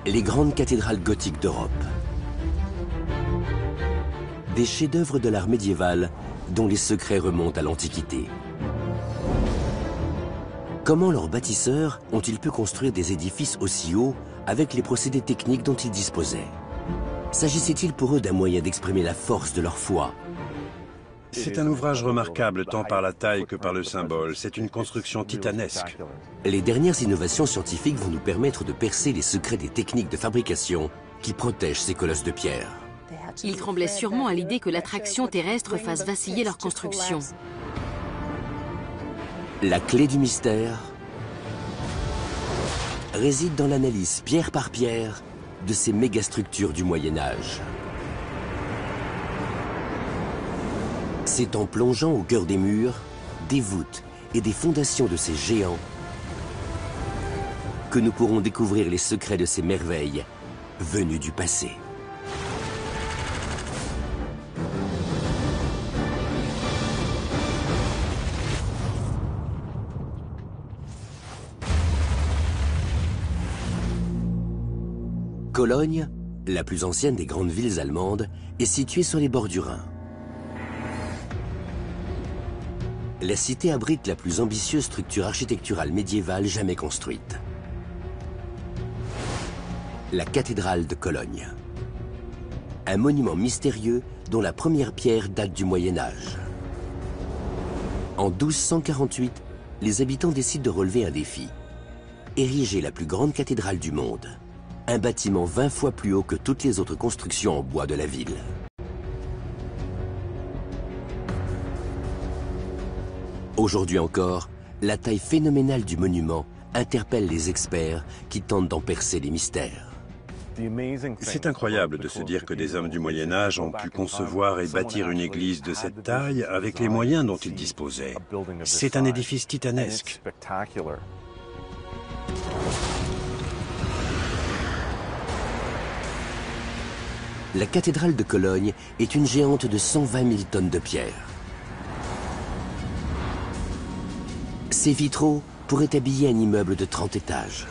Les grandes cathédrales gothiques d'Europe. Des chefs-d'œuvre de l'art médiéval dont les secrets remontent à l'Antiquité. Comment leurs bâtisseurs ont-ils pu construire des édifices aussi hauts avec les procédés techniques dont ils disposaient? S'agissait-il pour eux d'un moyen d'exprimer la force de leur foi? C'est un ouvrage remarquable tant par la taille que par le symbole. C'est une construction titanesque. Les dernières innovations scientifiques vont nous permettre de percer les secrets des techniques de fabrication qui protègent ces colosses de pierre. Ils tremblaient sûrement à l'idée que l'attraction terrestre fasse vaciller leur construction. La clé du mystère réside dans l'analyse pierre par pierre de ces mégastructures du Moyen-Âge. C'est en plongeant au cœur des murs, des voûtes et des fondations de ces géants que nous pourrons découvrir les secrets de ces merveilles venues du passé. Cologne, la plus ancienne des grandes villes allemandes, est située sur les bords du Rhin. La cité abrite la plus ambitieuse structure architecturale médiévale jamais construite. La cathédrale de Cologne. Un monument mystérieux dont la première pierre date du Moyen-Âge. En 1248, les habitants décident de relever un défi. Ériger la plus grande cathédrale du monde. Un bâtiment 20 fois plus haut que toutes les autres constructions en bois de la ville. Aujourd'hui encore, la taille phénoménale du monument interpelle les experts qui tentent d'en percer les mystères. C'est incroyable de se dire que des hommes du Moyen-Âge ont pu concevoir et bâtir une église de cette taille avec les moyens dont ils disposaient. C'est un édifice titanesque. La cathédrale de Cologne est une géante de 120 000 tonnes de pierre. Ces vitraux pourraient habiller un immeuble de 30 étages.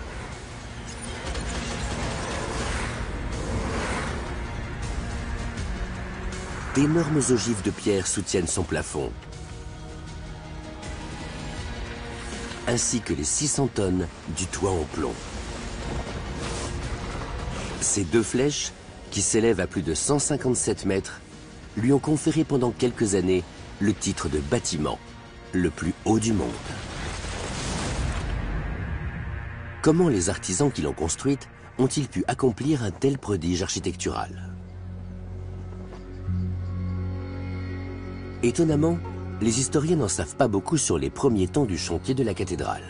D'énormes ogives de pierre soutiennent son plafond, ainsi que les 600 tonnes du toit en plomb. Ces deux flèches, qui s'élèvent à plus de 157 mètres, lui ont conféré pendant quelques années le titre de bâtiment le plus haut du monde. Comment les artisans qui l'ont construite ont-ils pu accomplir un tel prodige architectural? Étonnamment, les historiens n'en savent pas beaucoup sur les premiers temps du chantier de la cathédrale.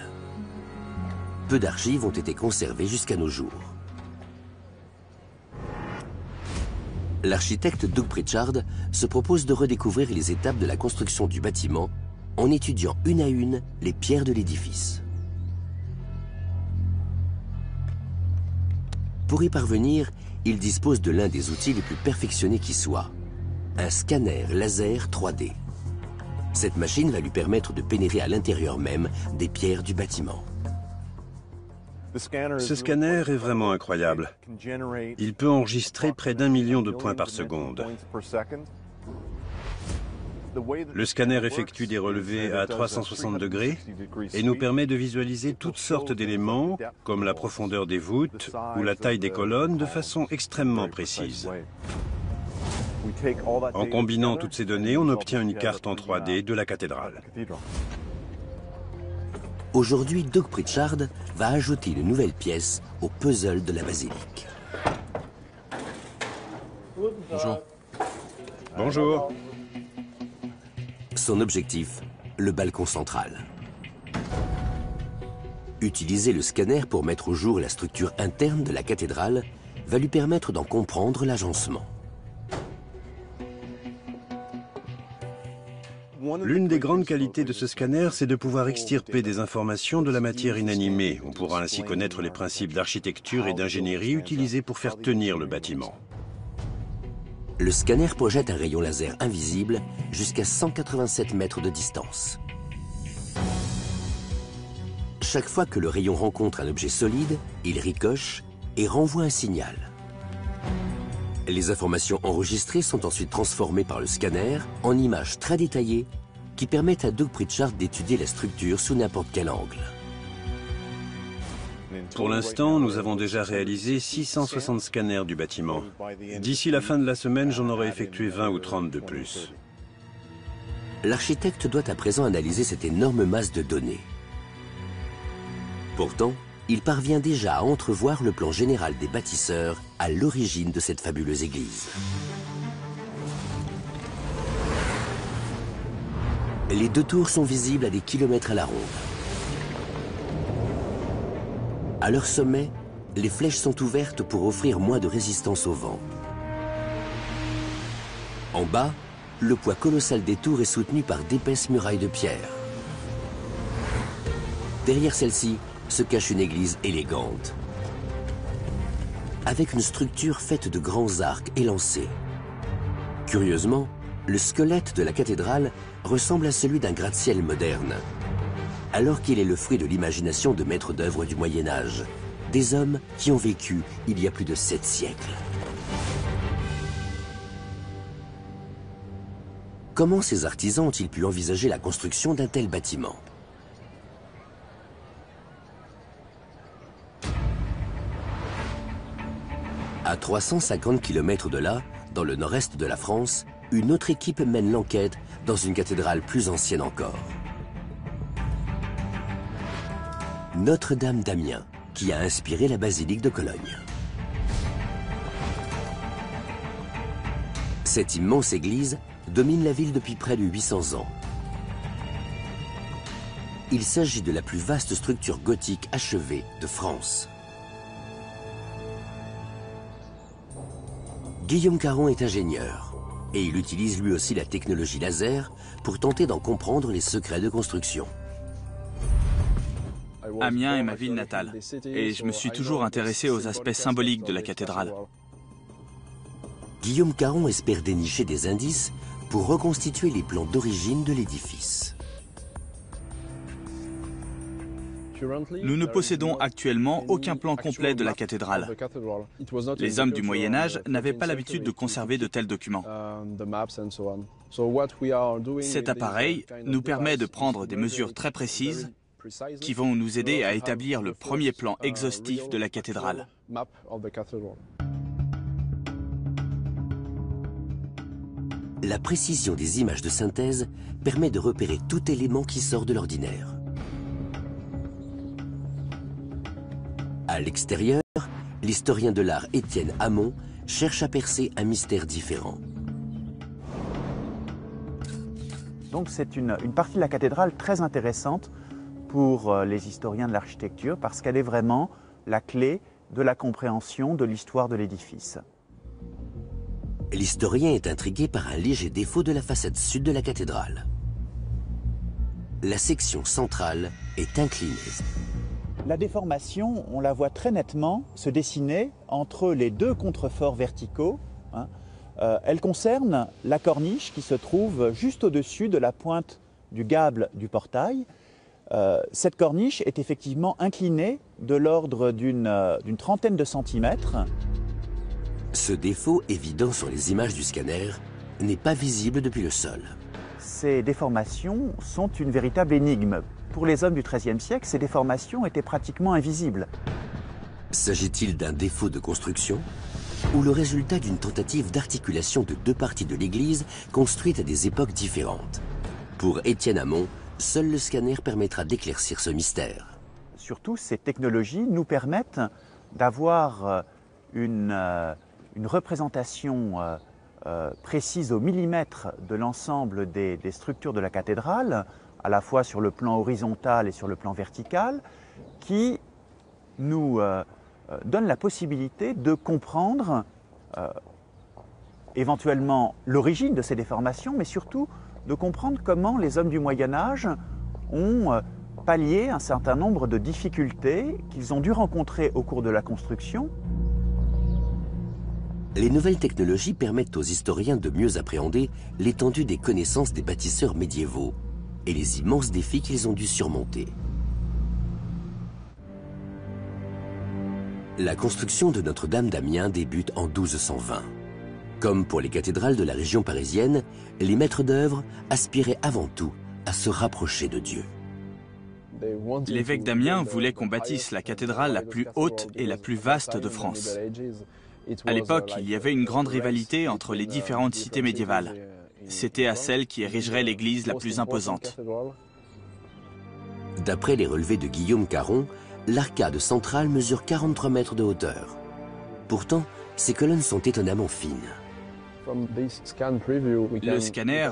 Peu d'archives ont été conservées jusqu'à nos jours. L'architecte Doug Pritchard se propose de redécouvrir les étapes de la construction du bâtiment en étudiant une à une les pierres de l'édifice. Pour y parvenir, il dispose de l'un des outils les plus perfectionnés qui soit, un scanner laser 3D. Cette machine va lui permettre de pénétrer à l'intérieur même des pierres du bâtiment. Ce scanner est vraiment incroyable. Il peut enregistrer près d'1 million de points par seconde. Le scanner effectue des relevés à 360 degrés et nous permet de visualiser toutes sortes d'éléments, comme la profondeur des voûtes ou la taille des colonnes, de façon extrêmement précise. En combinant toutes ces données, on obtient une carte en 3D de la cathédrale. Aujourd'hui, Doug Pritchard va ajouter une nouvelle pièce au puzzle de la basilique. Bonjour. Bonjour. Son objectif, le balcon central. Utiliser le scanner pour mettre au jour la structure interne de la cathédrale va lui permettre d'en comprendre l'agencement. L'une des grandes qualités de ce scanner, c'est de pouvoir extirper des informations de la matière inanimée. On pourra ainsi connaître les principes d'architecture et d'ingénierie utilisés pour faire tenir le bâtiment. Le scanner projette un rayon laser invisible jusqu'à 187 mètres de distance. Chaque fois que le rayon rencontre un objet solide, il ricoche et renvoie un signal. Les informations enregistrées sont ensuite transformées par le scanner en images très détaillées qui permettent à Doug Pritchard d'étudier la structure sous n'importe quel angle. Pour l'instant, nous avons déjà réalisé 660 scanners du bâtiment. D'ici la fin de la semaine, j'en aurai effectué 20 ou 30 de plus. L'architecte doit à présent analyser cette énorme masse de données. Pourtant, il parvient déjà à entrevoir le plan général des bâtisseurs à l'origine de cette fabuleuse église. Les deux tours sont visibles à des kilomètres à la ronde. À leur sommet, les flèches sont ouvertes pour offrir moins de résistance au vent. En bas, le poids colossal des tours est soutenu par d'épaisses murailles de pierre. Derrière celle-ci se cache une église élégante, avec une structure faite de grands arcs élancés. Curieusement, le squelette de la cathédrale ressemble à celui d'un gratte-ciel moderne, alors qu'il est le fruit de l'imagination de maîtres d'œuvre du Moyen-Âge, des hommes qui ont vécu il y a plus de 7 siècles. Comment ces artisans ont-ils pu envisager la construction d'un tel bâtiment? À 350 km de là, dans le nord-est de la France, une autre équipe mène l'enquête dans une cathédrale plus ancienne encore. Notre-Dame d'Amiens, qui a inspiré la basilique de Cologne. Cette immense église domine la ville depuis près de 800 ans. Il s'agit de la plus vaste structure gothique achevée de France. Guillaume Caron est ingénieur et il utilise lui aussi la technologie laser pour tenter d'en comprendre les secrets de construction. Amiens est ma ville natale et je me suis toujours intéressé aux aspects symboliques de la cathédrale. Guillaume Caron espère dénicher des indices pour reconstituer les plans d'origine de l'édifice. Nous ne possédons actuellement aucun plan complet de la cathédrale. Les hommes du Moyen-Âge n'avaient pas l'habitude de conserver de tels documents. Cet appareil nous permet de prendre des mesures très précises qui vont nous aider à établir le premier plan exhaustif de la cathédrale. La précision des images de synthèse permet de repérer tout élément qui sort de l'ordinaire. À l'extérieur, l'historien de l'art Étienne Hamon cherche à percer un mystère différent. Donc c'est une partie de la cathédrale très intéressante pour les historiens de l'architecture parce qu'elle est vraiment la clé de la compréhension de l'histoire de l'édifice. L'historien est intrigué par un léger défaut de la façade sud de la cathédrale. La section centrale est inclinée. La déformation, on la voit très nettement se dessiner entre les deux contreforts verticaux. Elle concerne la corniche qui se trouve juste au-dessus de la pointe du gable du portail. Cette corniche est effectivement inclinée de l'ordre d'une trentaine de centimètres. Ce défaut, évident sur les images du scanner, n'est pas visible depuis le sol. Ces déformations sont une véritable énigme. Pour les hommes du XIIIe siècle, ces déformations étaient pratiquement invisibles. S'agit-il d'un défaut de construction ou le résultat d'une tentative d'articulation de deux parties de l'église construites à des époques différentes? Pour Étienne Hamon, seul le scanner permettra d'éclaircir ce mystère. Surtout, ces technologies nous permettent d'avoir une représentation précise au millimètre de l'ensemble des structures de la cathédrale, à la fois sur le plan horizontal et sur le plan vertical, qui nous donne la possibilité de comprendre éventuellement l'origine de ces déformations, mais surtout de comprendre comment les hommes du Moyen-Âge ont pallié un certain nombre de difficultés qu'ils ont dû rencontrer au cours de la construction. Les nouvelles technologies permettent aux historiens de mieux appréhender l'étendue des connaissances des bâtisseurs médiévaux et les immenses défis qu'ils ont dû surmonter. La construction de Notre-Dame d'Amiens débute en 1220. Comme pour les cathédrales de la région parisienne, les maîtres d'œuvre aspiraient avant tout à se rapprocher de Dieu. L'évêque d'Amiens voulait qu'on bâtisse la cathédrale la plus haute et la plus vaste de France. À l'époque, il y avait une grande rivalité entre les différentes cités médiévales. C'était à celle qui érigerait l'église la plus imposante. D'après les relevés de Guillaume Caron, l'arcade centrale mesure 43 mètres de hauteur. Pourtant, ces colonnes sont étonnamment fines. Le scanner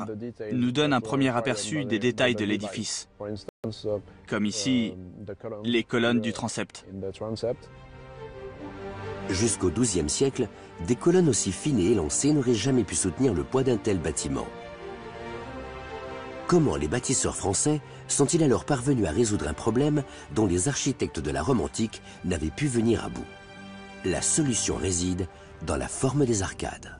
nous donne un premier aperçu des détails de l'édifice, comme ici, les colonnes du transept. Jusqu'au XIIe siècle, des colonnes aussi fines et élancées n'auraient jamais pu soutenir le poids d'un tel bâtiment. Comment les bâtisseurs français sont-ils alors parvenus à résoudre un problème dont les architectes de la Rome antique n'avaient pu venir à bout? La solution réside dans la forme des arcades.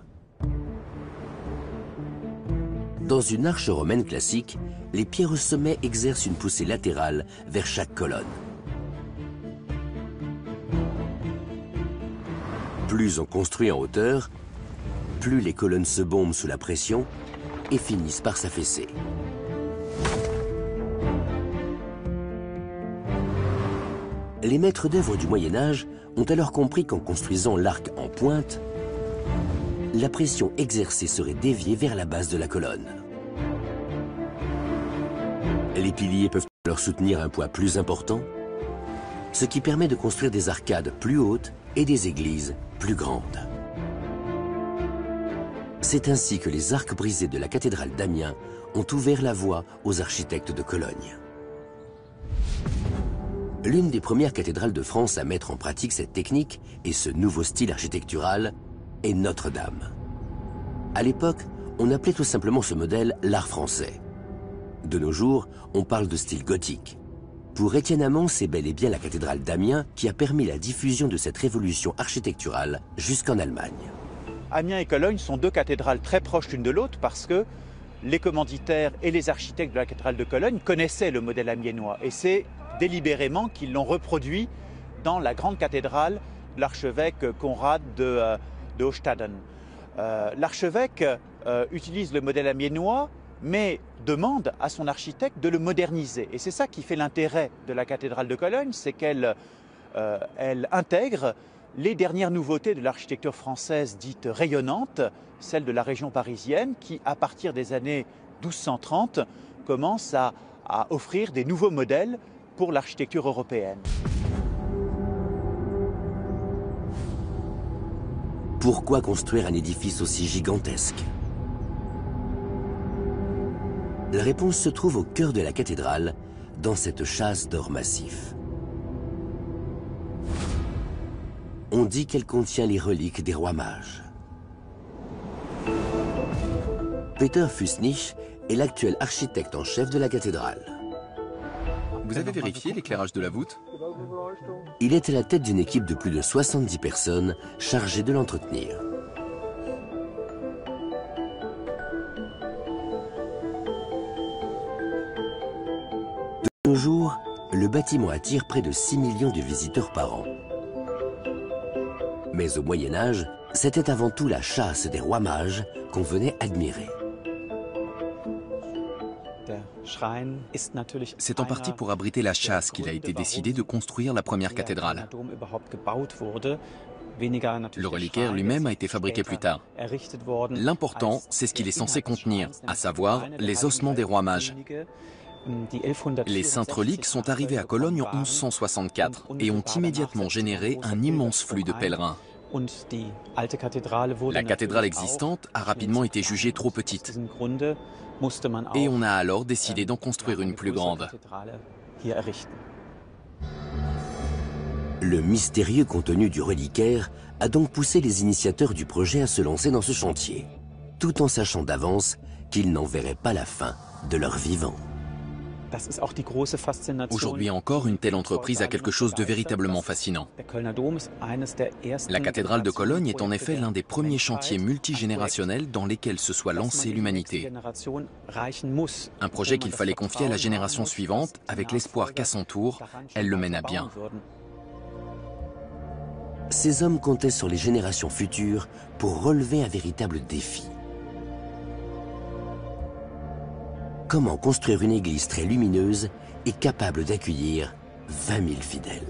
Dans une arche romaine classique, les pierres au sommet exercent une poussée latérale vers chaque colonne. Plus on construit en hauteur, plus les colonnes se bombent sous la pression et finissent par s'affaisser. Les maîtres d'œuvre du Moyen-Âge ont alors compris qu'en construisant l'arc en pointe, la pression exercée serait déviée vers la base de la colonne. Les piliers peuvent alors soutenir un poids plus important, ce qui permet de construire des arcades plus hautes et des églises plus grandes. C'est ainsi que les arcs brisés de la cathédrale d'Amiens ont ouvert la voie aux architectes de Cologne. L'une des premières cathédrales de France à mettre en pratique cette technique et ce nouveau style architectural est Notre-Dame. À l'époque, on appelait tout simplement ce modèle l'art français. De nos jours, on parle de style gothique. Pour Étienne Amand, c'est bel et bien la cathédrale d'Amiens qui a permis la diffusion de cette révolution architecturale jusqu'en Allemagne. Amiens et Cologne sont deux cathédrales très proches l'une de l'autre parce que les commanditaires et les architectes de la cathédrale de Cologne connaissaient le modèle amiénois et c'est délibérément qu'ils l'ont reproduit dans la grande cathédrale de l'archevêque Conrad de Hochstaden. L'archevêque utilise le modèle amiénois mais demande à son architecte de le moderniser. Et c'est ça qui fait l'intérêt de la cathédrale de Cologne, c'est qu'elle intègre les dernières nouveautés de l'architecture française dite rayonnante, celle de la région parisienne, qui à partir des années 1230 commence à offrir des nouveaux modèles pour l'architecture européenne. Pourquoi construire un édifice aussi gigantesque? La réponse se trouve au cœur de la cathédrale, dans cette châsse d'or massif. On dit qu'elle contient les reliques des rois mages. Peter Fusnich est l'actuel architecte en chef de la cathédrale. Vous avez vérifié l'éclairage de la voûte? Il est à la tête d'une équipe de plus de 70 personnes chargées de l'entretenir. De nos jours, le bâtiment attire près de 6 millions de visiteurs par an. Mais au Moyen-Âge, c'était avant tout la châsse des rois mages qu'on venait admirer. C'est en partie pour abriter la châsse qu'il a été décidé de construire la première cathédrale. Le reliquaire lui-même a été fabriqué plus tard. L'important, c'est ce qu'il est censé contenir, à savoir les ossements des rois mages. Les saintes reliques sont arrivées à Cologne en 1164 et ont immédiatement généré un immense flux de pèlerins. La cathédrale existante a rapidement été jugée trop petite et on a alors décidé d'en construire une plus grande. Le mystérieux contenu du reliquaire a donc poussé les initiateurs du projet à se lancer dans ce chantier, tout en sachant d'avance qu'ils n'en verraient pas la fin de leur vivant. Aujourd'hui encore, une telle entreprise a quelque chose de véritablement fascinant. La cathédrale de Cologne est en effet l'un des premiers chantiers multigénérationnels dans lesquels se soit lancée l'humanité. Un projet qu'il fallait confier à la génération suivante avec l'espoir qu'à son tour, elle le mène à bien. Ces hommes comptaient sur les générations futures pour relever un véritable défi. Comment construire une église très lumineuse et capable d'accueillir 20 000 fidèles?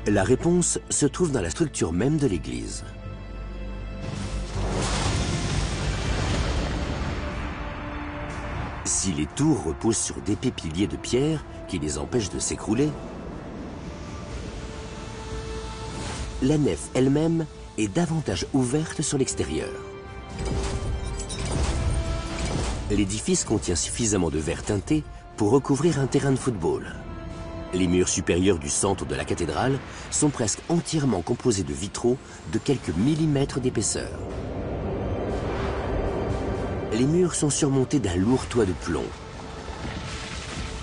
La réponse se trouve dans la structure même de l'église. Si les tours reposent sur d'épais piliers de pierre qui les empêchent de s'écrouler, la nef elle-même est davantage ouverte sur l'extérieur. L'édifice contient suffisamment de verre teinté pour recouvrir un terrain de football. Les murs supérieurs du centre de la cathédrale sont presque entièrement composés de vitraux de quelques millimètres d'épaisseur. Les murs sont surmontés d'un lourd toit de plomb.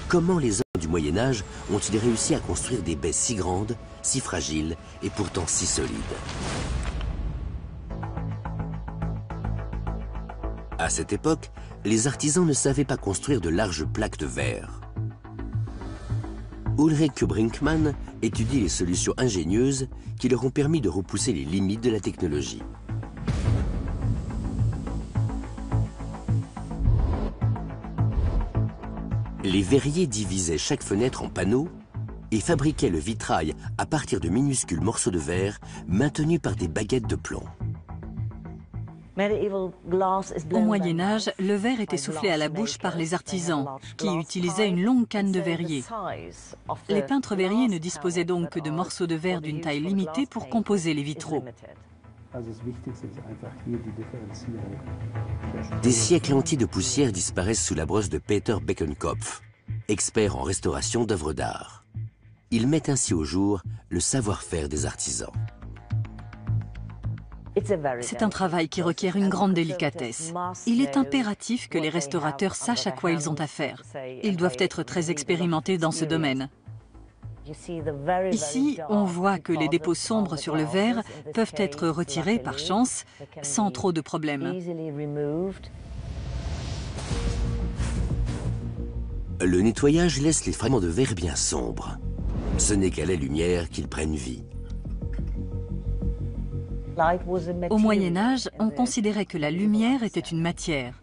Comment les hommes du Moyen-Âge ont-ils réussi à construire des baies si grandes, si fragiles et pourtant si solides? À cette époque, les artisans ne savaient pas construire de larges plaques de verre. Ulrike Brinkmann étudie les solutions ingénieuses qui leur ont permis de repousser les limites de la technologie. Les verriers divisaient chaque fenêtre en panneaux et fabriquaient le vitrail à partir de minuscules morceaux de verre maintenus par des baguettes de plomb. Au Moyen-Âge, le verre était soufflé à la bouche par les artisans, qui utilisaient une longue canne de verrier. Les peintres verriers ne disposaient donc que de morceaux de verre d'une taille limitée pour composer les vitraux. Des siècles entiers de poussière disparaissent sous la brosse de Peter Beckenkopf, expert en restauration d'œuvres d'art. Il met ainsi au jour le savoir-faire des artisans. C'est un travail qui requiert une grande délicatesse. Il est impératif que les restaurateurs sachent à quoi ils ont affaire. Ils doivent être très expérimentés dans ce domaine. Ici, on voit que les dépôts sombres sur le verre peuvent être retirés par chance, sans trop de problèmes. Le nettoyage laisse les fragments de verre bien sombres. Ce n'est qu'à la lumière qu'ils prennent vie. Au Moyen-Âge, on considérait que la lumière était une matière.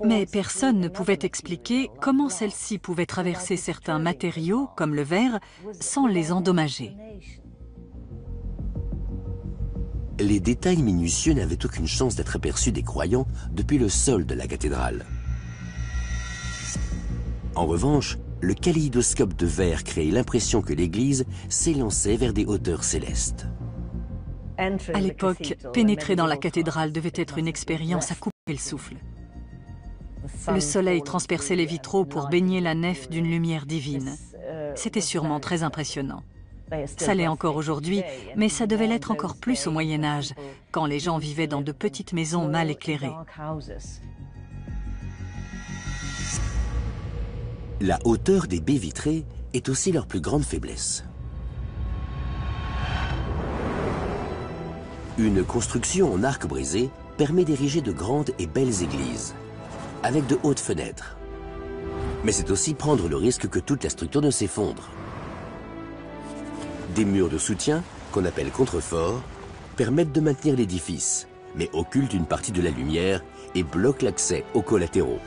Mais personne ne pouvait expliquer comment celle-ci pouvait traverser certains matériaux, comme le verre, sans les endommager. Les détails minutieux n'avaient aucune chance d'être aperçus des croyants depuis le sol de la cathédrale. En revanche, le kaléidoscope de verre créait l'impression que l'église s'élançait vers des hauteurs célestes. À l'époque, pénétrer dans la cathédrale devait être une expérience à couper le souffle. Le soleil transperçait les vitraux pour baigner la nef d'une lumière divine. C'était sûrement très impressionnant. Ça l'est encore aujourd'hui, mais ça devait l'être encore plus au Moyen-Âge, quand les gens vivaient dans de petites maisons mal éclairées. La hauteur des baies vitrées est aussi leur plus grande faiblesse. Une construction en arc brisé permet d'ériger de grandes et belles églises, avec de hautes fenêtres. Mais c'est aussi prendre le risque que toute la structure ne s'effondre. Des murs de soutien, qu'on appelle contreforts, permettent de maintenir l'édifice, mais occultent une partie de la lumière et bloquent l'accès aux collatéraux.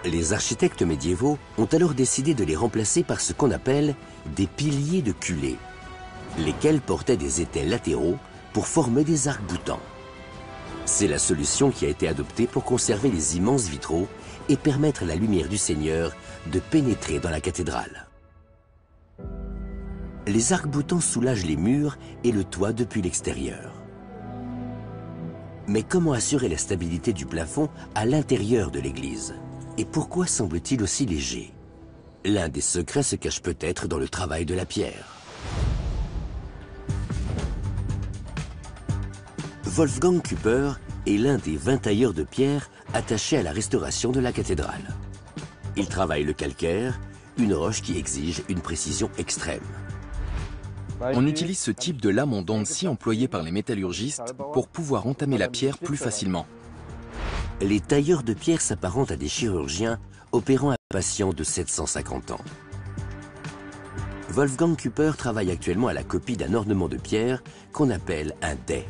Les architectes médiévaux ont alors décidé de les remplacer par ce qu'on appelle des piliers de culée, lesquels portaient des étais latéraux pour former des arcs-boutants. C'est la solution qui a été adoptée pour conserver les immenses vitraux et permettre à la lumière du Seigneur de pénétrer dans la cathédrale. Les arcs-boutants soulagent les murs et le toit depuis l'extérieur. Mais comment assurer la stabilité du plafond à l'intérieur de l'église? Et pourquoi semble-t-il aussi léger? L'un des secrets se cache peut-être dans le travail de la pierre. Wolfgang Küpper est l'un des 20 tailleurs de pierre attachés à la restauration de la cathédrale. Il travaille le calcaire, une roche qui exige une précision extrême. On utilise ce type de lame en dents de scie employée par les métallurgistes pour pouvoir entamer la pierre plus facilement. Les tailleurs de pierre s'apparentent à des chirurgiens opérant un patient de 750 ans. Wolfgang Küpper travaille actuellement à la copie d'un ornement de pierre qu'on appelle un dais.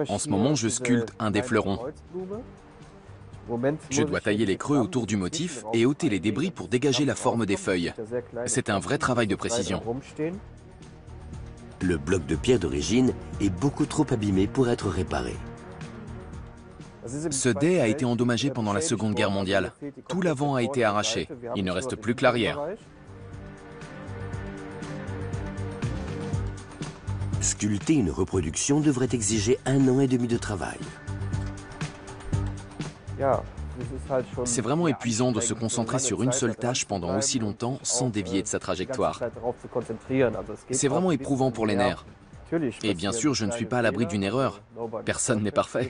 En ce moment, je sculpte un des fleurons. Je dois tailler les creux autour du motif et ôter les débris pour dégager la forme des feuilles. C'est un vrai travail de précision. Le bloc de pierre d'origine est beaucoup trop abîmé pour être réparé. Ce dais a été endommagé pendant la Seconde Guerre mondiale. Tout l'avant a été arraché. Il ne reste plus que l'arrière. Sculpter une reproduction devrait exiger 1 an et demi de travail. C'est vraiment épuisant de se concentrer sur une seule tâche pendant aussi longtemps sans dévier de sa trajectoire. C'est vraiment éprouvant pour les nerfs. Et bien sûr, je ne suis pas à l'abri d'une erreur. Personne n'est parfait.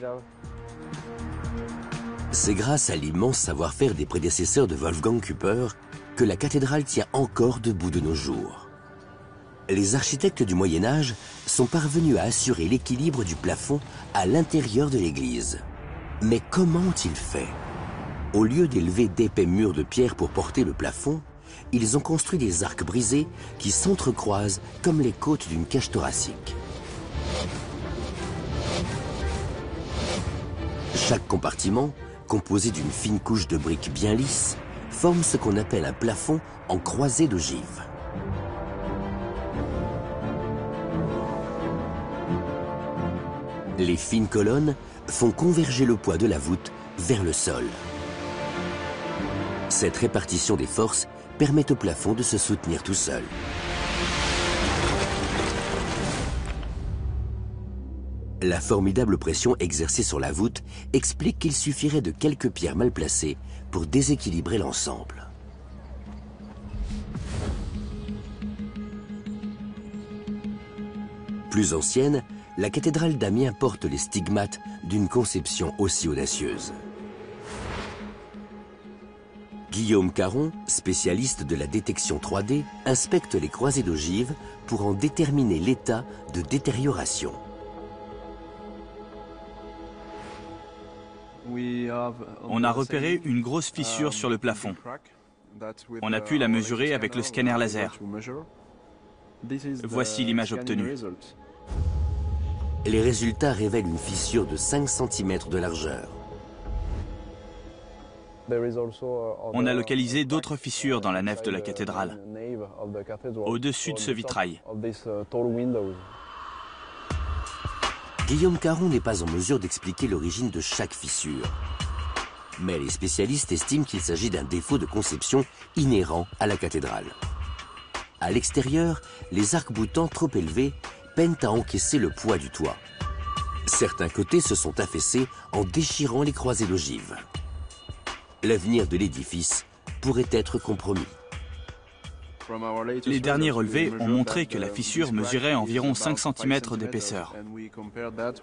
C'est grâce à l'immense savoir-faire des prédécesseurs de Wolfgang Küpper que la cathédrale tient encore debout de nos jours. Les architectes du Moyen-Âge sont parvenus à assurer l'équilibre du plafond à l'intérieur de l'église. Mais comment ont-ils fait? Au lieu d'élever d'épais murs de pierre pour porter le plafond, ils ont construit des arcs brisés qui s'entrecroisent comme les côtes d'une cage thoracique. Chaque compartiment, composé d'une fine couche de briques bien lisses, forme ce qu'on appelle un plafond en croisée d'ogives. Les fines colonnes font converger le poids de la voûte vers le sol. Cette répartition des forces permet au plafond de se soutenir tout seul. La formidable pression exercée sur la voûte explique qu'il suffirait de quelques pierres mal placées pour déséquilibrer l'ensemble. Plus ancienne, la cathédrale d'Amiens porte les stigmates d'une conception aussi audacieuse. Guillaume Caron, spécialiste de la détection 3D, inspecte les croisées d'ogives pour en déterminer l'état de détérioration. On a repéré une grosse fissure sur le plafond. On a pu la mesurer avec le scanner laser. Voici l'image obtenue. Les résultats révèlent une fissure de 5 cm de largeur. On a localisé d'autres fissures dans la nef de la cathédrale, au-dessus de ce vitrail. Guillaume Caron n'est pas en mesure d'expliquer l'origine de chaque fissure. Mais les spécialistes estiment qu'il s'agit d'un défaut de conception inhérent à la cathédrale. À l'extérieur, les arcs-boutants trop élevés peinent à encaisser le poids du toit. Certains côtés se sont affaissés en déchirant les croisées d'ogives. L'avenir de l'édifice pourrait être compromis. Les derniers relevés ont montré que la fissure mesurait environ 5 cm d'épaisseur.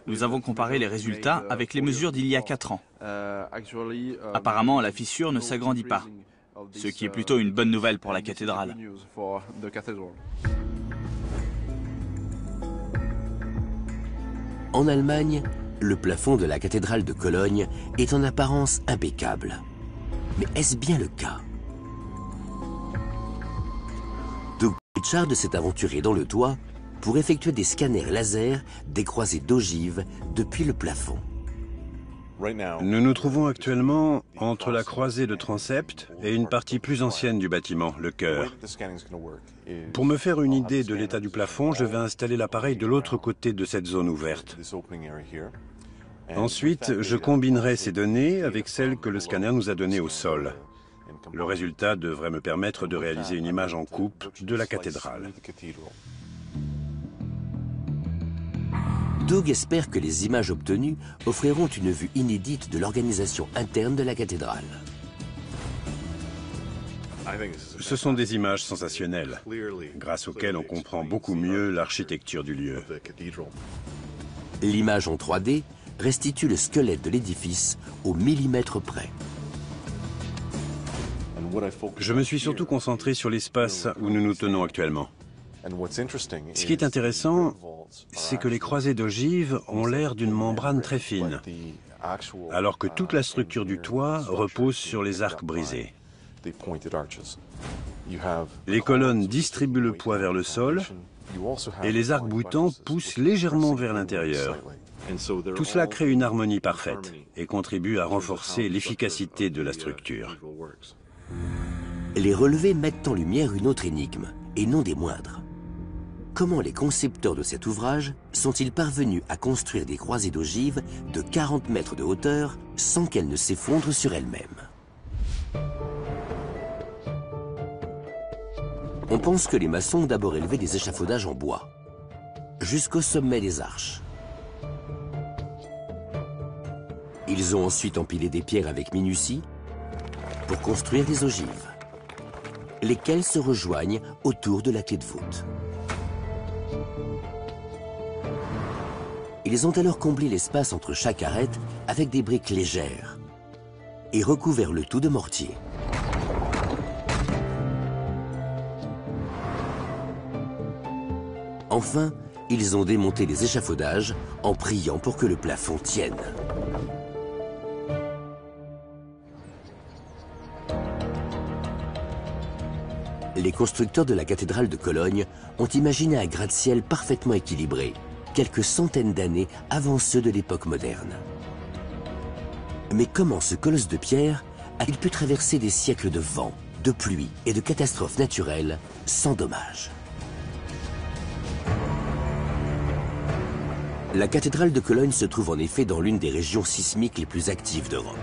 Nous avons comparé les résultats avec les mesures d'il y a 4 ans. Apparemment, la fissure ne s'agrandit pas, ce qui est plutôt une bonne nouvelle pour la cathédrale. En Allemagne, le plafond de la cathédrale de Cologne est en apparence impeccable. Mais est-ce bien le cas? Doug Pritchard s'est aventuré dans le toit pour effectuer des scanners laser des croisées d'ogives depuis le plafond. Nous nous trouvons actuellement entre la croisée de transept et une partie plus ancienne du bâtiment, le chœur. Pour me faire une idée de l'état du plafond, je vais installer l'appareil de l'autre côté de cette zone ouverte. Ensuite, je combinerai ces données avec celles que le scanner nous a données au sol. Le résultat devrait me permettre de réaliser une image en coupe de la cathédrale. Doug espère que les images obtenues offriront une vue inédite de l'organisation interne de la cathédrale. Ce sont des images sensationnelles, grâce auxquelles on comprend beaucoup mieux l'architecture du lieu. L'image en 3D restitue le squelette de l'édifice au millimètre près. Je me suis surtout concentré sur l'espace où nous nous tenons actuellement. Ce qui est intéressant, c'est que les croisées d'ogives ont l'air d'une membrane très fine. alors que toute la structure du toit repose sur les arcs brisés. Les colonnes distribuent le poids vers le sol et les arcs boutants poussent légèrement vers l'intérieur. Tout cela crée une harmonie parfaite et contribue à renforcer l'efficacité de la structure. Les relevés mettent en lumière une autre énigme, et non des moindres. Comment les concepteurs de cet ouvrage sont-ils parvenus à construire des croisées d'ogives de 40 mètres de hauteur sans qu'elles ne s'effondrent sur elles-mêmes? On pense que les maçons ont d'abord élevé des échafaudages en bois, jusqu'au sommet des arches. Ils ont ensuite empilé des pierres avec minutie pour construire des ogives, lesquelles se rejoignent autour de la clé de voûte. Ils ont alors comblé l'espace entre chaque arête avec des briques légères et recouvert le tout de mortier. Enfin, ils ont démonté les échafaudages en priant pour que le plafond tienne. Les constructeurs de la cathédrale de Cologne ont imaginé un gratte-ciel parfaitement équilibré, quelques centaines d'années avant ceux de l'époque moderne. Mais comment ce colosse de pierre a-t-il pu traverser des siècles de vent, de pluie et de catastrophes naturelles sans dommages? La cathédrale de Cologne se trouve en effet dans l'une des régions sismiques les plus actives d'Europe.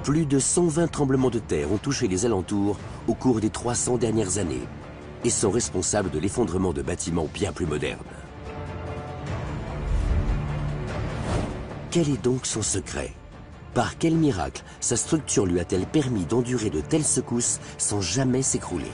Plus de 120 tremblements de terre ont touché les alentours au cours des 300 dernières années et sont responsables de l'effondrement de bâtiments bien plus modernes. Quel est donc son secret? Par quel miracle sa structure lui a-t-elle permis d'endurer de telles secousses sans jamais s'écrouler?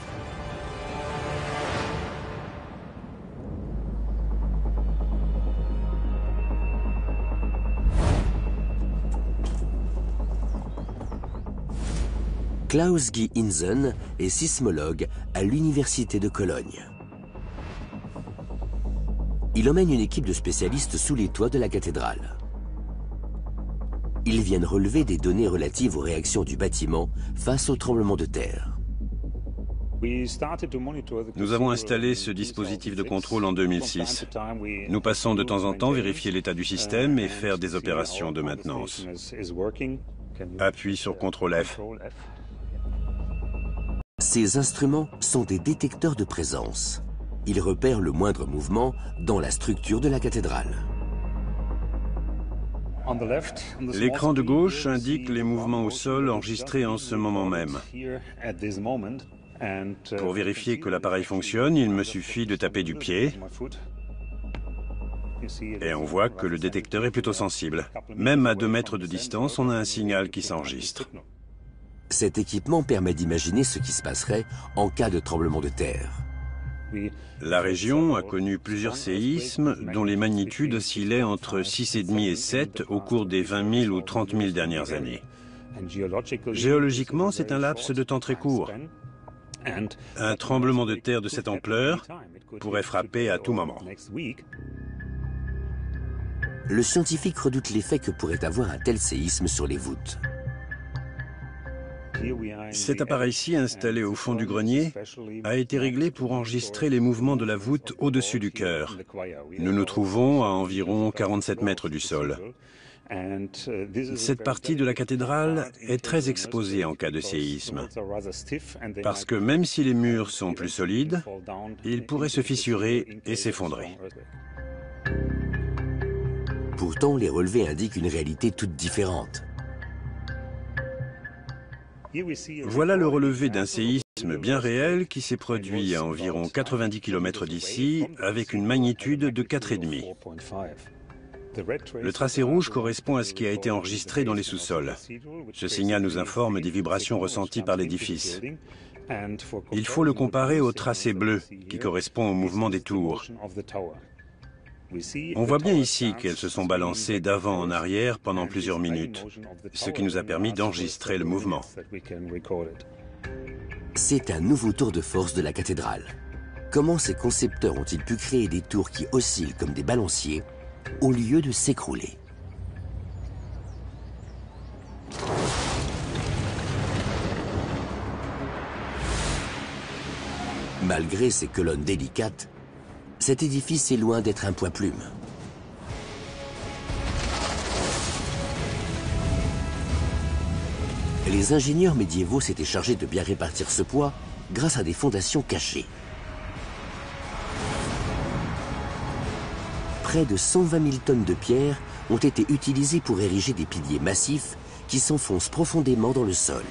Klaus Guy Hinsen est sismologue à l'Université de Cologne. Il emmène une équipe de spécialistes sous les toits de la cathédrale. Ils viennent relever des données relatives aux réactions du bâtiment face au tremblement de terre. Nous avons installé ce dispositif de contrôle en 2006. Nous passons de temps en temps vérifier l'état du système et faire des opérations de maintenance. Appui sur CTRL F. Ces instruments sont des détecteurs de présence. Ils repèrent le moindre mouvement dans la structure de la cathédrale. L'écran de gauche indique les mouvements au sol enregistrés en ce moment même. Pour vérifier que l'appareil fonctionne, il me suffit de taper du pied. Et on voit que le détecteur est plutôt sensible. Même à 2 mètres de distance, on a un signal qui s'enregistre. Cet équipement permet d'imaginer ce qui se passerait en cas de tremblement de terre. La région a connu plusieurs séismes dont les magnitudes oscillaient entre 6,5 et 7 au cours des 20 000 ou 30 000 dernières années. Géologiquement, c'est un laps de temps très court. Un tremblement de terre de cette ampleur pourrait frapper à tout moment. Le scientifique redoute l'effet que pourrait avoir un tel séisme sur les voûtes. Cet appareil-ci, installé au fond du grenier, a été réglé pour enregistrer les mouvements de la voûte au-dessus du chœur. Nous nous trouvons à environ 47 mètres du sol. Cette partie de la cathédrale est très exposée en cas de séisme, parce que même si les murs sont plus solides, ils pourraient se fissurer et s'effondrer. Pourtant, les relevés indiquent une réalité toute différente. Voilà le relevé d'un séisme bien réel qui s'est produit à environ 90 km d'ici avec une magnitude de 4,5. Le tracé rouge correspond à ce qui a été enregistré dans les sous-sols. Ce signal nous informe des vibrations ressenties par l'édifice. Il faut le comparer au tracé bleu qui correspond au mouvement des tours. On voit bien ici qu'elles se sont balancées d'avant en arrière pendant plusieurs minutes, ce qui nous a permis d'enregistrer le mouvement. C'est un nouveau tour de force de la cathédrale. Comment ces concepteurs ont-ils pu créer des tours qui oscillent comme des balanciers au lieu de s'écrouler. Malgré ses colonnes délicates, cet édifice est loin d'être un poids-plume. Les ingénieurs médiévaux s'étaient chargés de bien répartir ce poids grâce à des fondations cachées. Près de 120 000 tonnes de pierre ont été utilisées pour ériger des piliers massifs qui s'enfoncent profondément dans le sol.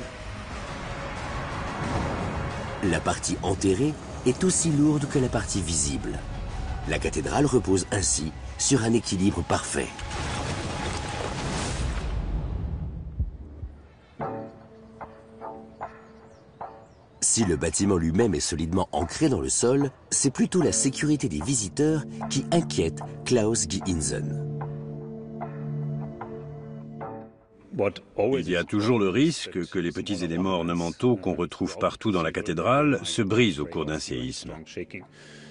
La partie enterrée est aussi lourde que la partie visible. La cathédrale repose ainsi sur un équilibre parfait. Si le bâtiment lui-même est solidement ancré dans le sol, c'est plutôt la sécurité des visiteurs qui inquiète Klaus Gihinsen. Il y a toujours le risque que les petits éléments ornementaux qu'on retrouve partout dans la cathédrale se brisent au cours d'un séisme.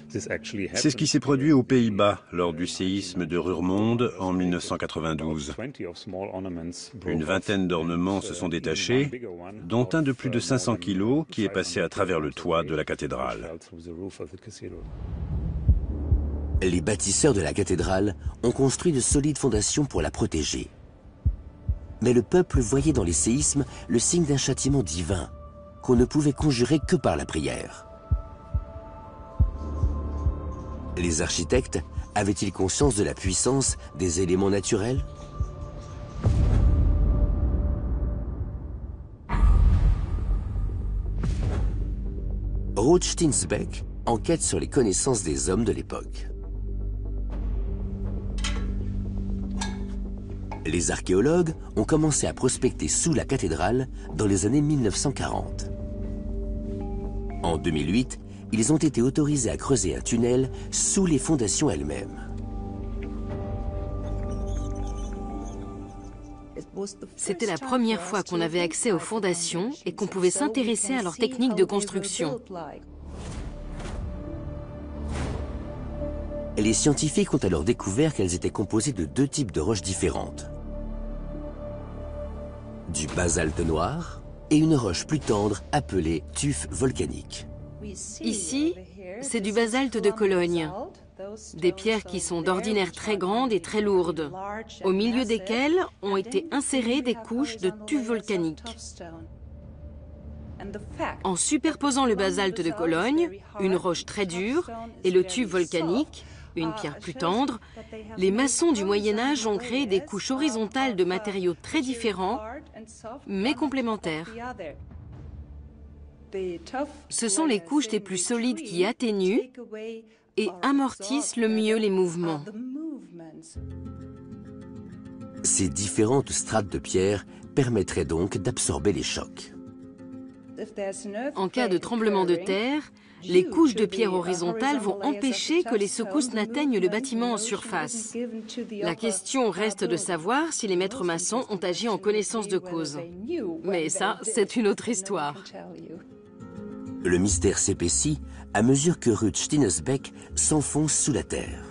C'est ce qui s'est produit aux Pays-Bas lors du séisme de Roermond en 1992. Une vingtaine d'ornements se sont détachés, dont un de plus de 500 kilos qui est passé à travers le toit de la cathédrale. Les bâtisseurs de la cathédrale ont construit de solides fondations pour la protéger. Mais le peuple voyait dans les séismes le signe d'un châtiment divin qu'on ne pouvait conjurer que par la prière. Les architectes avaient-ils conscience de la puissance des éléments naturels? Ruth Stinsbeck enquête sur les connaissances des hommes de l'époque. Les archéologues ont commencé à prospecter sous la cathédrale dans les années 1940. En 2008, ils ont été autorisés à creuser un tunnel sous les fondations elles-mêmes. C'était la première fois qu'on avait accès aux fondations et qu'on pouvait s'intéresser à leur technique de construction. Les scientifiques ont alors découvert qu'elles étaient composées de deux types de roches différentes. Du basalte noir et une roche plus tendre appelée tuf volcanique. Ici, c'est du basalte de Cologne, des pierres qui sont d'ordinaire très grandes et très lourdes, au milieu desquelles ont été insérées des couches de tuf volcanique. En superposant le basalte de Cologne, une roche très dure, et le tuf volcanique, une pierre plus tendre, les maçons du Moyen-Âge ont créé des couches horizontales de matériaux très différents, mais complémentaires. Ce sont les couches les plus solides qui atténuent et amortissent le mieux les mouvements. Ces différentes strates de pierre permettraient donc d'absorber les chocs. En cas de tremblement de terre, les couches de pierre horizontales vont empêcher que les secousses n'atteignent le bâtiment en surface. La question reste de savoir si les maîtres maçons ont agi en connaissance de cause. Mais ça, c'est une autre histoire. Le mystère s'épaissit à mesure que Ruth Stinsbeck s'enfonce sous la terre.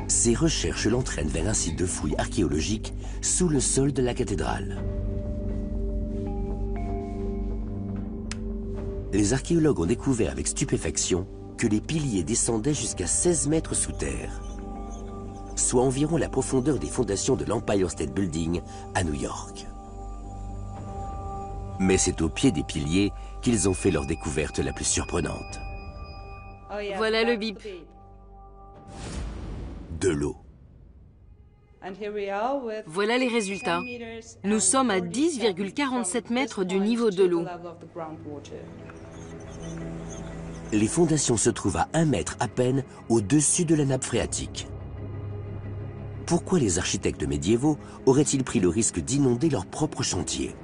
Ses recherches l'entraînent vers un site de fouilles archéologiques sous le sol de la cathédrale. Les archéologues ont découvert avec stupéfaction que les piliers descendaient jusqu'à 16 mètres sous terre, soit environ la profondeur des fondations de l'Empire State Building à New York. Mais c'est au pied des piliers qu'ils ont fait leur découverte la plus surprenante. Voilà le bip. De l'eau. Voilà les résultats. Nous sommes à 10,47 mètres du niveau de l'eau. Les fondations se trouvent à 1 mètre à peine au-dessus de la nappe phréatique. Pourquoi les architectes médiévaux auraient-ils pris le risque d'inonder leur propre chantier?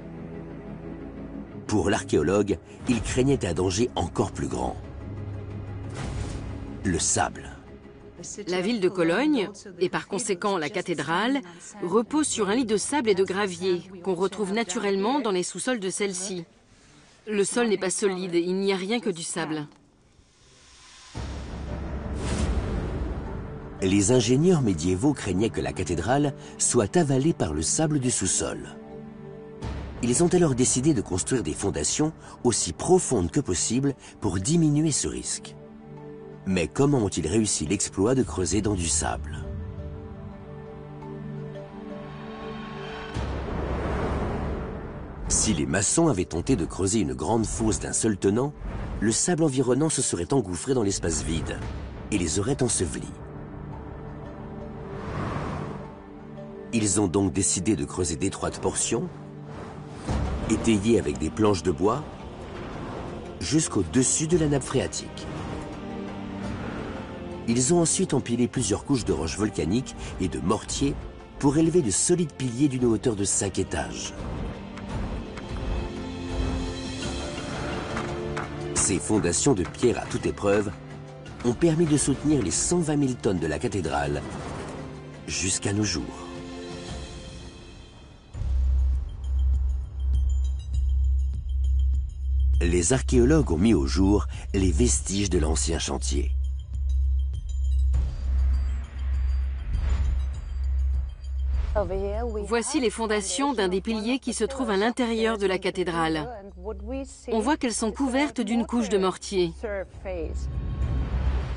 Pour l'archéologue, ils craignaient un danger encore plus grand. Le sable. La ville de Cologne, et par conséquent la cathédrale, repose sur un lit de sable et de gravier qu'on retrouve naturellement dans les sous-sols de celle-ci. Le sol n'est pas solide, il n'y a rien que du sable. Les ingénieurs médiévaux craignaient que la cathédrale soit avalée par le sable du sous-sol. Ils ont alors décidé de construire des fondations aussi profondes que possible pour diminuer ce risque. Mais comment ont-ils réussi l'exploit de creuser dans du sable? Si les maçons avaient tenté de creuser une grande fosse d'un seul tenant, le sable environnant se serait engouffré dans l'espace vide et les aurait ensevelis. Ils ont donc décidé de creuser d'étroites portions, étayées avec des planches de bois, jusqu'au-dessus de la nappe phréatique. Ils ont ensuite empilé plusieurs couches de roches volcaniques et de mortier pour élever de solides piliers d'une hauteur de 5 étages. Ces fondations de pierre à toute épreuve ont permis de soutenir les 120 000 tonnes de la cathédrale jusqu'à nos jours. Les archéologues ont mis au jour les vestiges de l'ancien chantier. Voici les fondations d'un des piliers qui se trouve à l'intérieur de la cathédrale. On voit qu'elles sont couvertes d'une couche de mortier.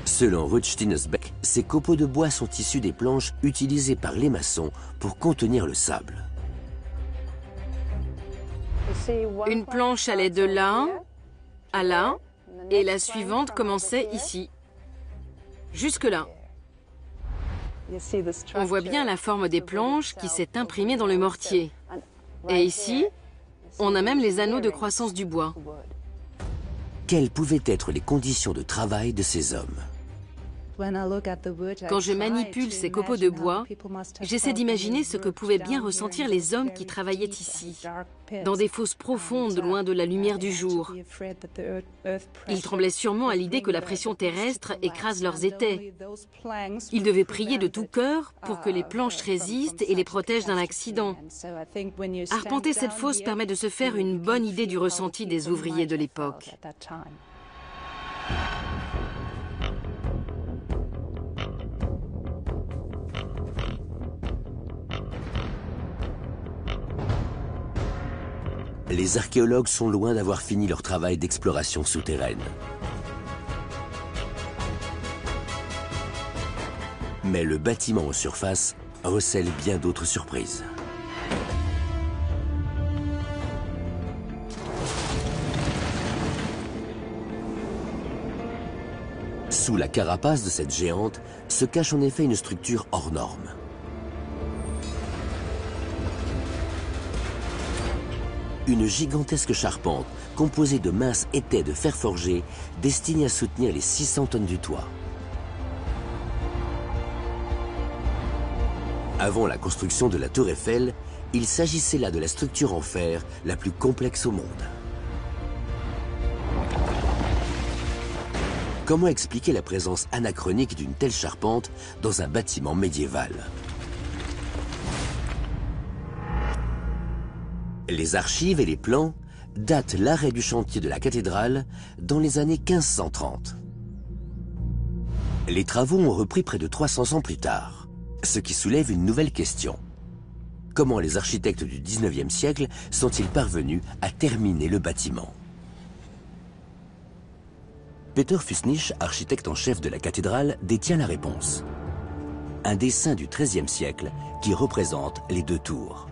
Selon Ruth Stinesbeck, ces copeaux de bois sont issus des planches utilisées par les maçons pour contenir le sable. Une planche allait de là à là, et la suivante commençait ici, jusque-là. On voit bien la forme des planches qui s'est imprimée dans le mortier. Et ici, on a même les anneaux de croissance du bois. Quelles pouvaient être les conditions de travail de ces hommes? Quand je manipule ces copeaux de bois, j'essaie d'imaginer ce que pouvaient bien ressentir les hommes qui travaillaient ici, dans des fosses profondes, loin de la lumière du jour. Ils tremblaient sûrement à l'idée que la pression terrestre écrase leurs étais. Ils devaient prier de tout cœur pour que les planches résistent et les protègent d'un accident. Arpenter cette fosse permet de se faire une bonne idée du ressenti des ouvriers de l'époque. Les archéologues sont loin d'avoir fini leur travail d'exploration souterraine. Mais le bâtiment en surface recèle bien d'autres surprises. Sous la carapace de cette géante se cache en effet une structure hors norme. Une gigantesque charpente composée de minces étais de fer forgé destinée à soutenir les 600 tonnes du toit. Avant la construction de la Tour Eiffel, il s'agissait là de la structure en fer la plus complexe au monde. Comment expliquer la présence anachronique d'une telle charpente dans un bâtiment médiéval ? Les archives et les plans datent l'arrêt du chantier de la cathédrale dans les années 1530. Les travaux ont repris près de 300 ans plus tard, ce qui soulève une nouvelle question. Comment les architectes du 19e siècle sont-ils parvenus à terminer le bâtiment? Peter Fusnich, architecte en chef de la cathédrale, détient la réponse. Un dessin du XIIIe siècle qui représente les deux tours.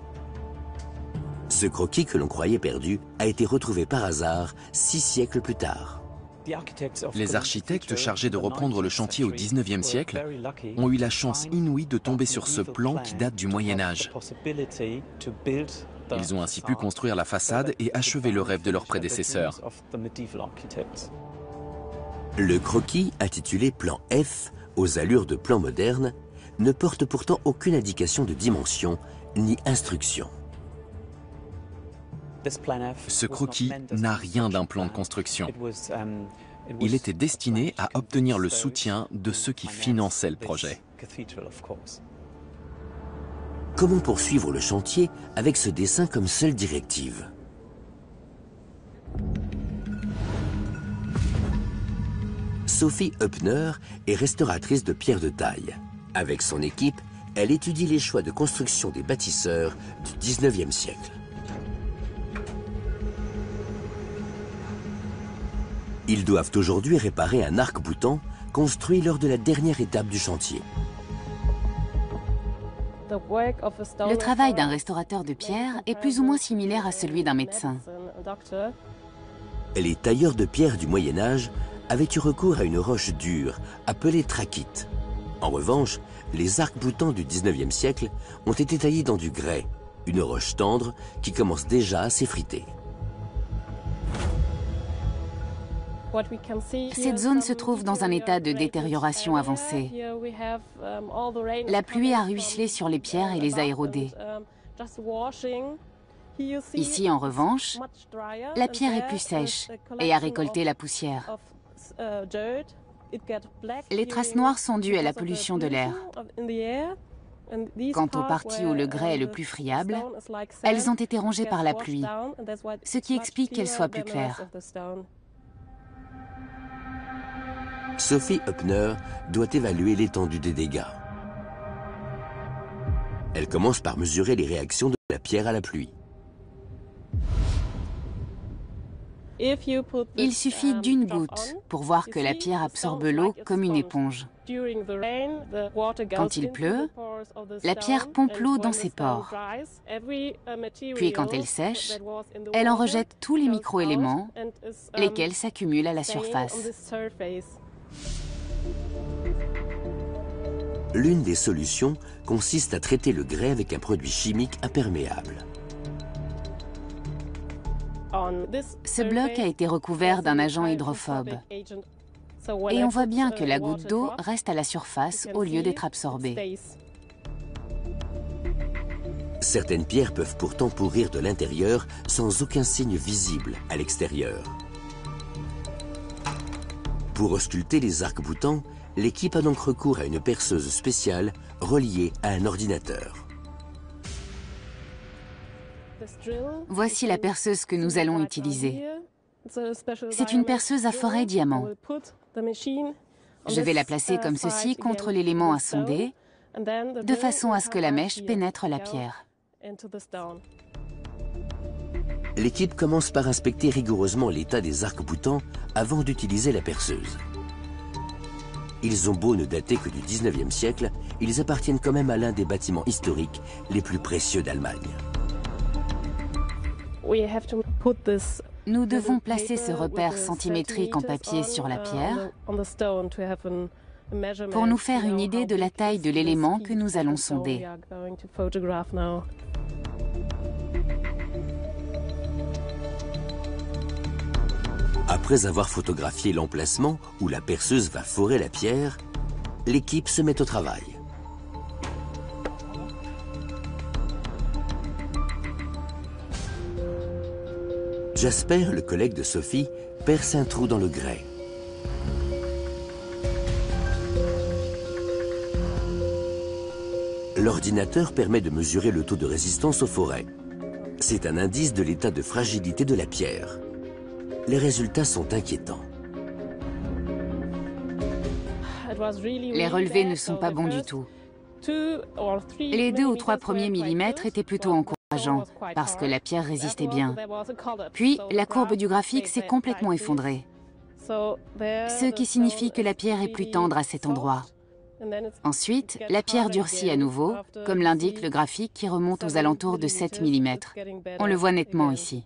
Ce croquis que l'on croyait perdu a été retrouvé par hasard 6 siècles plus tard. Les architectes chargés de reprendre le chantier au XIXe siècle ont eu la chance inouïe de tomber sur ce plan qui date du Moyen-Âge. Ils ont ainsi pu construire la façade et achever le rêve de leurs prédécesseurs. Le croquis, intitulé Plan F, aux allures de plan moderne, ne porte pourtant aucune indication de dimension ni instruction. Ce croquis n'a rien d'un plan de construction. Il était destiné à obtenir le soutien de ceux qui finançaient le projet. Comment poursuivre le chantier avec ce dessin comme seule directive ? Sophie Hübner est restauratrice de pierres de taille. Avec son équipe, elle étudie les choix de construction des bâtisseurs du 19e siècle. Ils doivent aujourd'hui réparer un arc-boutant construit lors de la dernière étape du chantier. Le travail d'un restaurateur de pierre est plus ou moins similaire à celui d'un médecin. Les tailleurs de pierre du Moyen-Âge avaient eu recours à une roche dure, appelée trachyte. En revanche, les arcs-boutants du 19e siècle ont été taillés dans du grès, une roche tendre qui commence déjà à s'effriter. Cette zone se trouve dans un état de détérioration avancée. La pluie a ruisselé sur les pierres et les a érodées. Ici, en revanche, la pierre est plus sèche et a récolté la poussière. Les traces noires sont dues à la pollution de l'air. Quant aux parties où le grès est le plus friable, elles ont été rongées par la pluie, ce qui explique qu'elles soient plus claires. Sophie Hübner doit évaluer l'étendue des dégâts. Elle commence par mesurer les réactions de la pierre à la pluie. Il suffit d'une goutte pour voir que la pierre absorbe l'eau comme une éponge. Quand il pleut, la pierre pompe l'eau dans ses pores. Puis quand elle sèche, elle en rejette tous les micro-éléments, lesquels s'accumulent à la surface. L'une des solutions consiste à traiter le grès avec un produit chimique imperméable. Ce bloc a été recouvert d'un agent hydrophobe. Et on voit bien que la goutte d'eau reste à la surface au lieu d'être absorbée. Certaines pierres peuvent pourtant pourrir de l'intérieur sans aucun signe visible à l'extérieur. Pour ausculter les arcs-boutants, l'équipe a donc recours à une perceuse spéciale reliée à un ordinateur. Voici la perceuse que nous allons utiliser. C'est une perceuse à forêt diamant. Je vais la placer comme ceci contre l'élément à sonder, de façon à ce que la mèche pénètre la pierre. L'équipe commence par inspecter rigoureusement l'état des arcs-boutants avant d'utiliser la perceuse. Ils ont beau ne dater que du 19e siècle, ils appartiennent quand même à l'un des bâtiments historiques les plus précieux d'Allemagne. Nous devons placer ce repère centimétrique en papier sur la pierre pour nous faire une idée de la taille de l'élément que nous allons sonder. Après avoir photographié l'emplacement où la perceuse va forer la pierre, l'équipe se met au travail. Jasper, le collègue de Sophie, perce un trou dans le grès. L'ordinateur permet de mesurer le taux de résistance aux forêts. C'est un indice de l'état de fragilité de la pierre. Les résultats sont inquiétants. Les relevés ne sont pas bons du tout. Les 2 ou 3 premiers millimètres étaient plutôt encourageants, parce que la pierre résistait bien. Puis, la courbe du graphique s'est complètement effondrée, ce qui signifie que la pierre est plus tendre à cet endroit. Ensuite, la pierre durcit à nouveau, comme l'indique le graphique qui remonte aux alentours de 7 mm. On le voit nettement ici.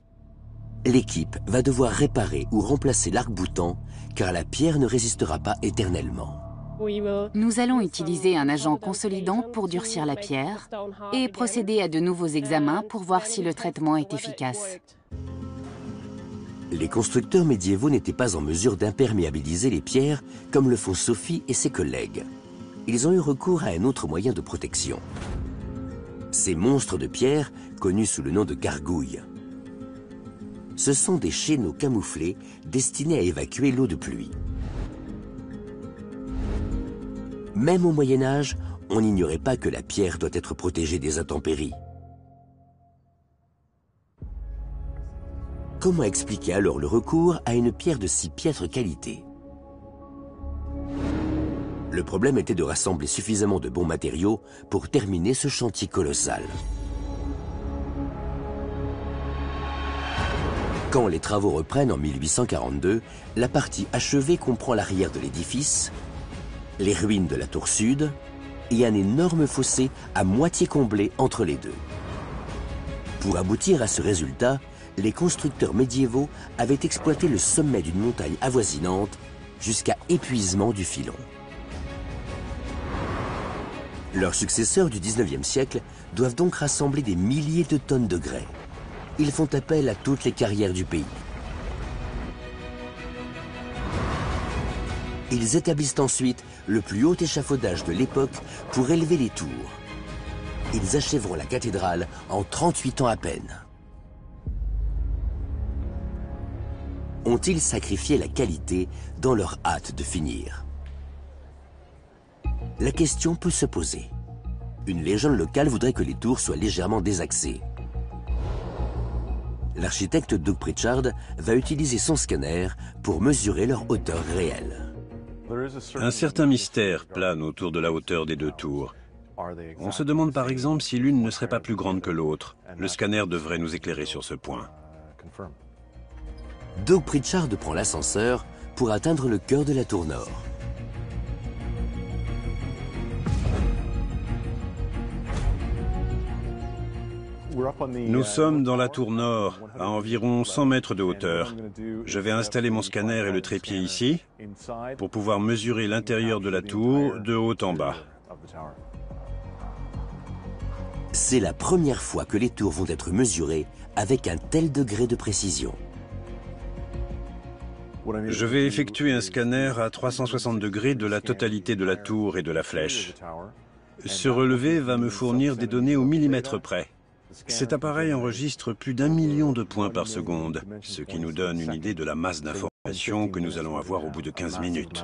L'équipe va devoir réparer ou remplacer l'arc-boutant, car la pierre ne résistera pas éternellement. Nous allons utiliser un agent consolidant pour durcir la pierre et procéder à de nouveaux examens pour voir si le traitement est efficace. Les constructeurs médiévaux n'étaient pas en mesure d'imperméabiliser les pierres comme le font Sophie et ses collègues. Ils ont eu recours à un autre moyen de protection. Ces monstres de pierre, connus sous le nom de gargouilles. Ce sont des chéneaux camouflés destinés à évacuer l'eau de pluie. Même au Moyen-Âge, on n'ignorait pas que la pierre doit être protégée des intempéries. Comment expliquer alors le recours à une pierre de si piètre qualité? Le problème était de rassembler suffisamment de bons matériaux pour terminer ce chantier colossal. Quand les travaux reprennent en 1842, la partie achevée comprend l'arrière de l'édifice, les ruines de la tour sud et un énorme fossé à moitié comblé entre les deux. Pour aboutir à ce résultat, les constructeurs médiévaux avaient exploité le sommet d'une montagne avoisinante jusqu'à épuisement du filon. Leurs successeurs du 19e siècle doivent donc rassembler des milliers de tonnes de grès. Ils font appel à toutes les carrières du pays. Ils établissent ensuite le plus haut échafaudage de l'époque pour élever les tours. Ils achèveront la cathédrale en 38 ans à peine. Ont-ils sacrifié la qualité dans leur hâte de finir? La question peut se poser. Une légende locale voudrait que les tours soient légèrement désaxées. L'architecte Doug Pritchard va utiliser son scanner pour mesurer leur hauteur réelle. Un certain mystère plane autour de la hauteur des deux tours. On se demande par exemple si l'une ne serait pas plus grande que l'autre. Le scanner devrait nous éclairer sur ce point. Doug Pritchard prend l'ascenseur pour atteindre le cœur de la tour nord. Nous sommes dans la tour nord, à environ 100 mètres de hauteur. Je vais installer mon scanner et le trépied ici pour pouvoir mesurer l'intérieur de la tour de haut en bas. C'est la première fois que les tours vont être mesurées avec un tel degré de précision. Je vais effectuer un scanner à 360 degrés de la totalité de la tour et de la flèche. Ce relevé va me fournir des données au millimètre près. Cet appareil enregistre plus d'1 million de points par seconde, ce qui nous donne une idée de la masse d'informations que nous allons avoir au bout de 15 minutes.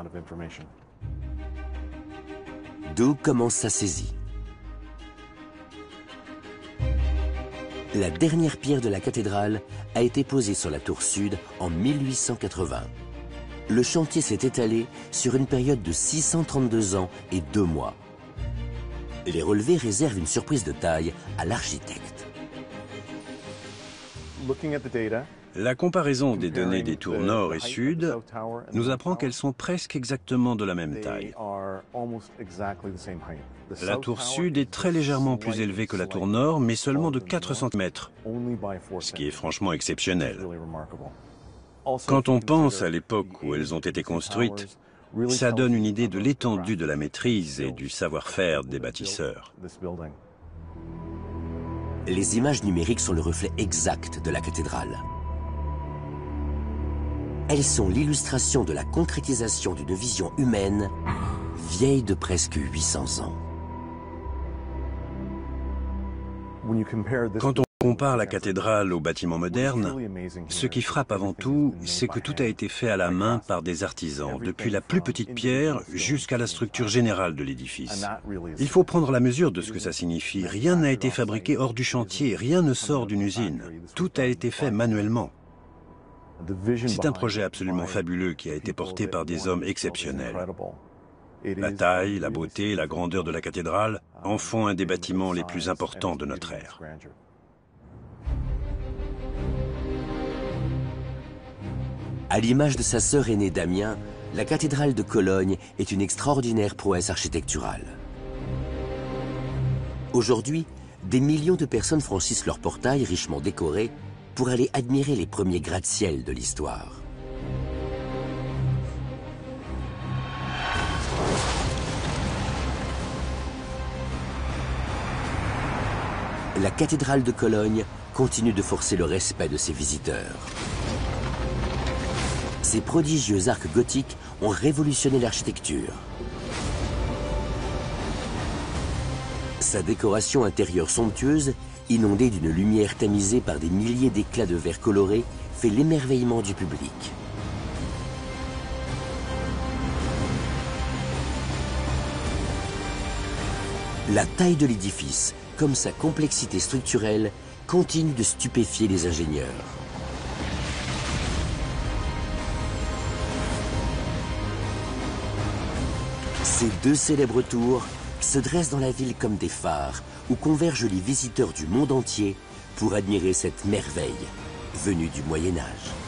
Doug commence sa saisie. La dernière pierre de la cathédrale a été posée sur la tour sud en 1880. Le chantier s'est étalé sur une période de 632 ans et 2 mois. Les relevés réservent une surprise de taille à l'architecte. La comparaison des données des tours nord et sud nous apprend qu'elles sont presque exactement de la même taille. La tour sud est très légèrement plus élevée que la tour nord, mais seulement de 4 cm, ce qui est franchement exceptionnel. Quand on pense à l'époque où elles ont été construites, ça donne une idée de l'étendue de la maîtrise et du savoir-faire des bâtisseurs. Les images numériques sont le reflet exact de la cathédrale. Elles sont l'illustration de la concrétisation d'une vision humaine vieille de presque 800 ans. Quand on compare la cathédrale aux bâtiments modernes, ce qui frappe avant tout, c'est que tout a été fait à la main par des artisans, depuis la plus petite pierre jusqu'à la structure générale de l'édifice. Il faut prendre la mesure de ce que ça signifie. Rien n'a été fabriqué hors du chantier, rien ne sort d'une usine. Tout a été fait manuellement. C'est un projet absolument fabuleux qui a été porté par des hommes exceptionnels. La taille, la beauté, la grandeur de la cathédrale en font un des bâtiments les plus importants de notre ère. À l'image de sa sœur aînée Damien, la cathédrale de Cologne est une extraordinaire prouesse architecturale. Aujourd'hui, des millions de personnes franchissent leur portail richement décoré pour aller admirer les premiers gratte-ciel de l'histoire. La cathédrale de Cologne continue de forcer le respect de ses visiteurs. Ces prodigieux arcs gothiques ont révolutionné l'architecture. Sa décoration intérieure somptueuse, inondée d'une lumière tamisée par des milliers d'éclats de verre colorés, fait l'émerveillement du public. La taille de l'édifice, comme sa complexité structurelle, continue de stupéfier les ingénieurs. Ces deux célèbres tours se dressent dans la ville comme des phares où convergent les visiteurs du monde entier pour admirer cette merveille venue du Moyen-Âge.